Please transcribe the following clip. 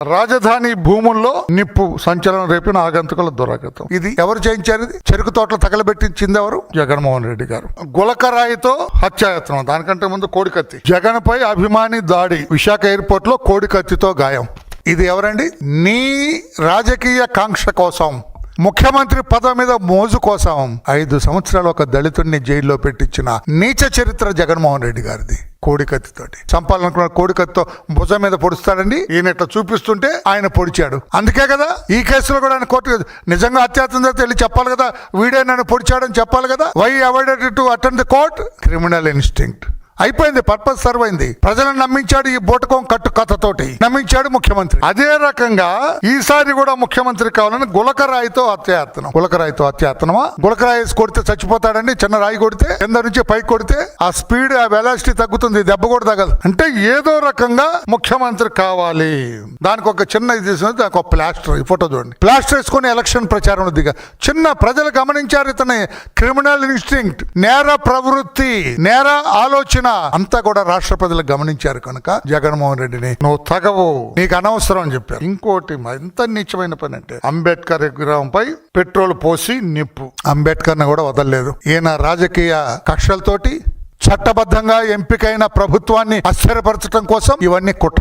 రాజధాని భూముల్లో నిప్పు సంచలనం రేపిన ఆగంతుకుల దురాగతం. ఇది ఎవరు చేయించారు? ఇది చెరుకు తోటలు తగలబెట్టించింది ఎవరు? జగన్మోహన్ రెడ్డి గారు. గులకరాయితో హత్యాయత్నం, దానికంటే ముందు కోడికత్తి. జగన్ పై అభిమాని దాడి, విశాఖ ఎయిర్పోర్ట్ లో కోడికత్తితో గాయం. ఇది ఎవరండి? నీ రాజకీయ కాంక్ష కోసం, ముఖ్యమంత్రి పదవి మీద మోజు కోసం 5 సంవత్సరాలు ఒక దళితుడిని జైల్లో పెట్టించిన నీచ చరిత్ర జగన్మోహన్ రెడ్డి గారిది. కోడికత్తితోటి చంపాలనుకున్న కోడికత్తితో భుజం మీద పొడుస్తాడండి. ఈయన ఇట్లా చూపిస్తుంటే ఆయన పొడిచాడు. అందుకే కదా ఈ కేసులో కూడా ఆయన కోర్టు నిజంగా అత్యాచారం జరిగితే వెళ్ళి చెప్పాలి కదా, వీడే నన్ను పొడిచాడని చెప్పాలి కదా. Why avoided to attend the court? Criminal instinct. అయిపోయింది, పర్పస్ సర్వ్ అయింది. ప్రజలను నమ్మించాడు ఈ బోటకం కట్టు కథతోటి, నమ్మించాడు ముఖ్యమంత్రి. అదే రకంగా ఈసారి కూడా ముఖ్యమంత్రి కావాలని గులకరాయితో హత్యాయత్నం. గులకరాయితో హత్యాయత్నమా? గులకరాయి కొడితే చచ్చిపోతాడండి. చిన్న రాయి కొడితే, కింద నుంచి పైకి కొడితే ఆ స్పీడ్, ఆ వెలాసిటీ తగ్గుతుంది, దెబ్బ కూడా తగదు. అంటే ఏదో రకంగా ముఖ్యమంత్రి కావాలి. దానికి ఒక చిన్న ఇది తీసుకుని దానికి ఒక ప్లాస్టర్, ఈ ఫోటో చూడండి, ప్లాస్టర్ వేసుకుని ఎలక్షన్ ప్రచారం దిగా చిన్న ప్రజలు గమనించారు ఇతని క్రిమినల్ ఇన్స్టింక్ట్, నేర ప్రవృత్తి, నేర ఆలోచన అంతా కూడా రాష్ట్ర ప్రజలు గమనించారు. కనుక జగన్మోహన్ రెడ్డిని నువ్వు తగవు, నీకు అనవసరం అని చెప్పారు. ఇంకోటి ఎంత నీచమైన పని అంటే, అంబేద్కర్ విగ్రహంపై పెట్రోల్ పోసి నిప్పు. అంబేద్కర్ ని కూడా వదలలేదు. ఈయన రాజకీయ కక్షలతోటి చట్టబద్ధంగా ఎంపికైన ప్రభుత్వాన్ని అస్థిరపరచడం కోసం ఇవన్నీ కుట్ర.